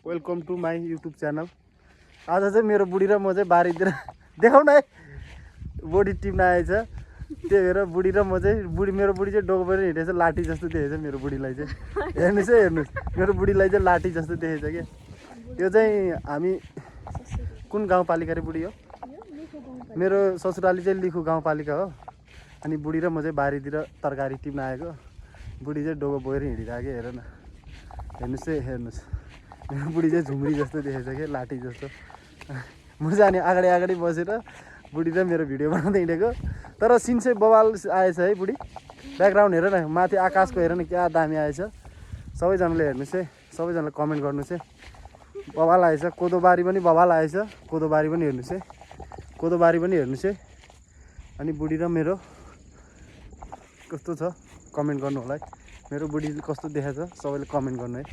Welcome to my YouTube channel. आज चाहिँ मेरो बुढी र म चाहिँ बारीतिर देखाउन है बोडी टिप्न आएछ। त्यही भएर बुढी र म चाहिँ मेरो बुढी चाहिँ डोको पनि हिँडेछ, लाठी जस्तो देखेछ मेरो बुढीलाई चाहिँ। हेर्नुहोस् है, हेर्नुहोस् मेरो बुढीलाई चाहिँ लाठी जस्तो देखेछ क्या। यो चाहिँ हामी कुन गाउँपालिका रे बुढी हो? मेरो ससुराली चाहिँ लिखु गाउँपालिका हो। अनि बुढी र म चाहिँ बारीतिर तरकारी टिप्न आएको। बुढी चाहिँ डोको बोकेर हिँडिरहेको। हेर न, हेर्नुहोस् है, हेर्नुहोस् मेरो बुढी चाहिँ झुम्री जस्तो देखेछ क्या, लाठी जस्तो। म चाहिँ अनि अगाडि अगाडि बसेर बुढी र मेरो भिडियो बनाउँदै हिँडेको। तर सिन चाहिँ बवाल आएछ है बुढी। ब्याकग्राउन्ड हेर न, माथि आकाशको हेर न क्या दामी आएछ। सबैजनाले हेर्नुहोस् है, सबैजनाले कमेन्ट गर्नुहोस् है। बवाल आएछ। कोदोबारी पनि बवाल आएछ। कोदोबारी पनि हेर्नुहोस् है, कोदोबारी पनि हेर्नुहोस् है। अनि बुढी र मेरो कस्तो छ कमेन्ट गर्नु होला है। मेरो बुढी कस्तो देखाएको छ सबैले कमेन्ट गर्नु है।